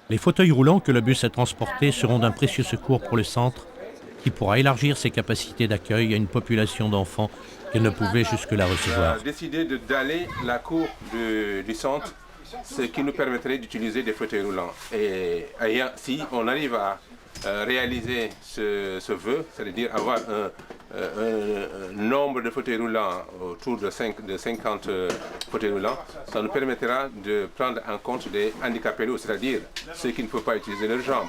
Les fauteuils roulants que le bus a transportés seront d'un précieux secours pour le centre, qui pourra élargir ses capacités d'accueil à une population d'enfants qu'elle ne pouvait jusque-là recevoir. On a décidé d'aller la cour du centre, ce qui nous permettrait d'utiliser des fauteuils roulants. Et si on arrive à réaliser ce vœu, c'est-à-dire avoir un nombre de fauteuils roulants autour de 50 fauteuils roulants, ça nous permettra de prendre en compte des handicapés lourds, c'est-à-dire ceux qui ne peuvent pas utiliser leurs jambes.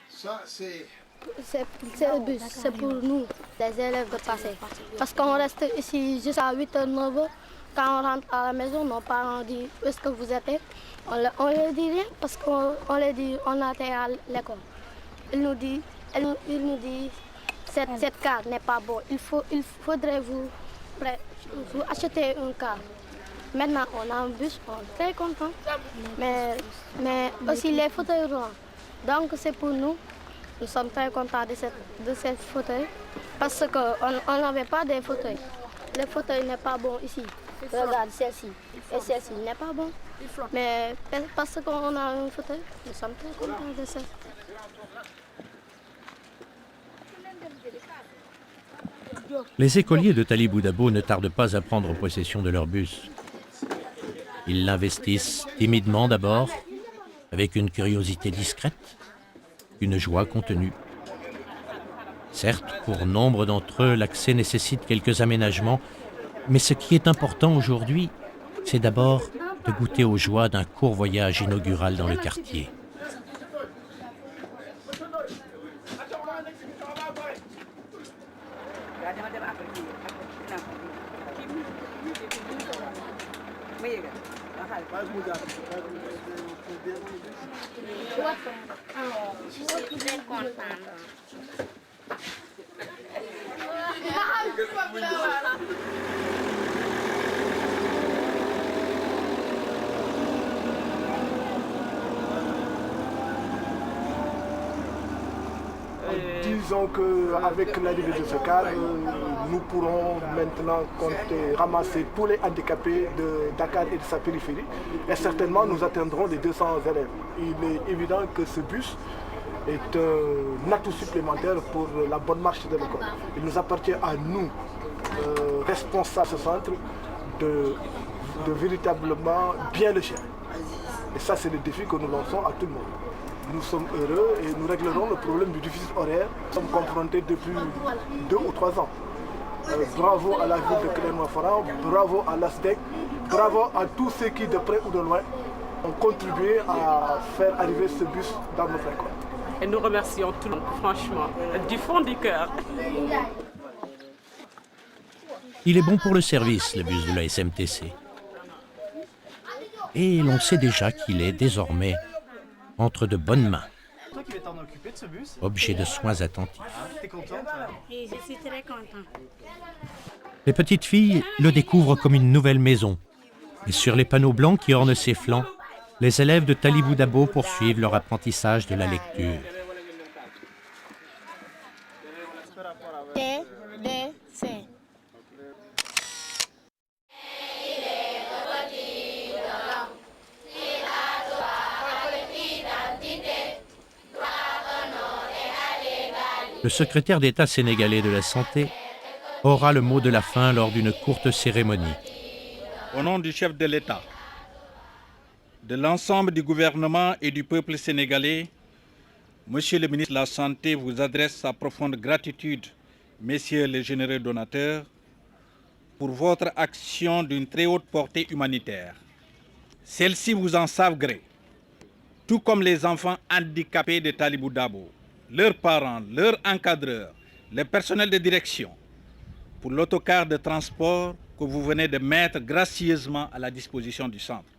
Ça, c'est le bus, c'est pour nous, les élèves de passer. Parce qu'on reste ici jusqu'à 8h, 9h. Quand on rentre à la maison, nos parents disent où est-ce que vous êtes. On ne leur dit rien parce qu'on leur dit on était à l'école. Ils nous disent cette carte n'est pas bonne. Il faudrait vous acheter un car. Maintenant, on a un bus, on est très content. Mais aussi les fauteuils roulants. Donc c'est pour nous. Nous sommes très contents de ces fauteuils parce qu'on n'avait pas de fauteuils. Le fauteuil n'est pas bon ici. Regarde celle-ci. Et celle-ci n'est pas bon. Mais parce qu'on a un fauteuil, nous sommes très contents de ça. Les écoliers de Talibou Dabo ne tardent pas à prendre possession de leur bus. Ils l'investissent timidement d'abord, avec une curiosité discrète, une joie contenue. Certes, pour nombre d'entre eux, l'accès nécessite quelques aménagements, mais ce qui est important aujourd'hui, c'est d'abord de goûter aux joies d'un court voyage inaugural dans le quartier. Je suis très contente. Disons qu'avec l'arrivée de ce car, nous pourrons maintenant ramasser tous les handicapés de Dakar et de sa périphérie. Et certainement, nous atteindrons les 200 élèves. Il est évident que ce bus est un atout supplémentaire pour la bonne marche de l'école. Il nous appartient à nous, responsables de ce centre, de véritablement bien le gérer. Et ça, c'est le défi que nous lançons à tout le monde. Nous sommes heureux et nous réglerons le problème du déficit horaire. Nous sommes confrontés depuis 2 ou 3 ans. Bravo à la ville de Clermont-Ferrand, bravo à l'ASDEC, bravo à tous ceux qui, de près ou de loin, ont contribué à faire arriver ce bus dans notre école. Et nous remercions tout le monde, franchement, du fond du cœur. Il est bon pour le service, le bus de la SMTC. Et l'on sait déjà qu'il est désormais entre de bonnes mains. Toi qui vas t'en occuper de ce bus, Objet de soins attentifs. t'es contente? Oui, je suis très contente. Les petites filles le découvrent comme une nouvelle maison. Et sur les panneaux blancs qui ornent ses flancs, les élèves de Talibou Dabo poursuivent leur apprentissage de la lecture. T, D, C. Le secrétaire d'État sénégalais de la Santé aura le mot de la fin lors d'une courte cérémonie. Au nom du chef de l'État, de l'ensemble du gouvernement et du peuple sénégalais, Monsieur le ministre de la Santé vous adresse sa profonde gratitude, messieurs les généreux donateurs, pour votre action d'une très haute portée humanitaire. Celles-ci vous en savent gré, tout comme les enfants handicapés de Talibou Dabo, leurs parents, leurs encadreurs, le personnel de direction, pour l'autocar de transport que vous venez de mettre gracieusement à la disposition du centre.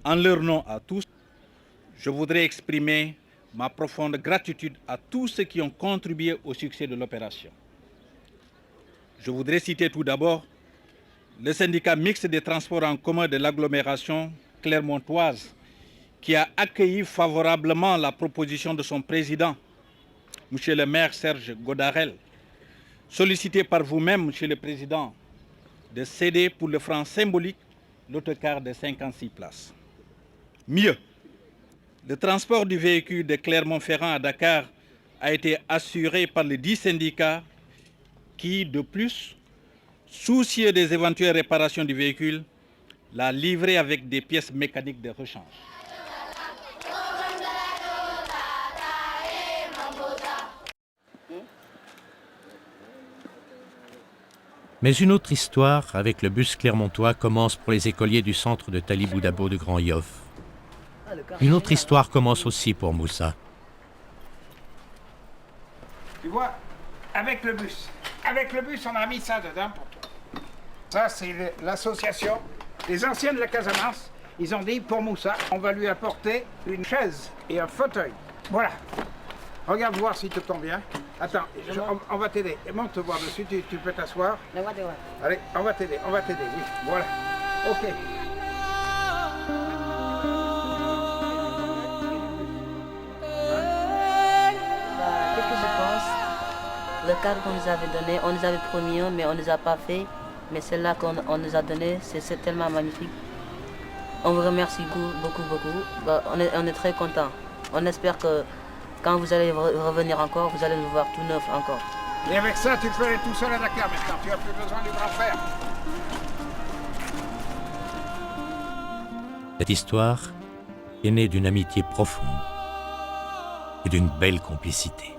En leur nom à tous, je voudrais exprimer ma profonde gratitude à tous ceux qui ont contribué au succès de l'opération. Je voudrais citer tout d'abord le syndicat mixte des transports en commun de l'agglomération clermontoise qui a accueilli favorablement la proposition de son président, M. le maire Serge Godarel, sollicité par vous-même, M. le Président, de céder pour le franc symbolique l'autocar de 56 places. Mieux, le transport du véhicule de Clermont-Ferrand à Dakar a été assuré par les 10 syndicats qui, de plus, soucieux des éventuelles réparations du véhicule, l'a livré avec des pièces mécaniques de rechange. Mais une autre histoire avec le bus clermontois commence pour les écoliers du centre de Talibou Dabo de Grand Yoff. Une autre histoire commence aussi pour Moussa. Tu vois, avec le bus, on a mis ça dedans pour toi. Ça, c'est l'association des anciens de la Casamance. Ils ont dit, pour Moussa, on va lui apporter une chaise et un fauteuil. Voilà. Regarde voir s'il te convient. Attends, on va t'aider. Monte te voir dessus, tu peux t'asseoir. Allez, on va t'aider, oui. Voilà. OK. Qu'est-ce que je pense? Le cadre qu'on nous avait donné, on nous avait promis un, mais on ne nous a pas fait. Mais celle-là qu'on nous a donné, c'est tellement magnifique. On vous remercie beaucoup. On est très contents. On espère que quand vous allez revenir encore, vous allez nous voir tout neuf encore. Et avec ça, tu peux aller tout seul à Dakar maintenant. Tu n'as plus besoin du grand frère. Cette histoire est née d'une amitié profonde et d'une belle complicité.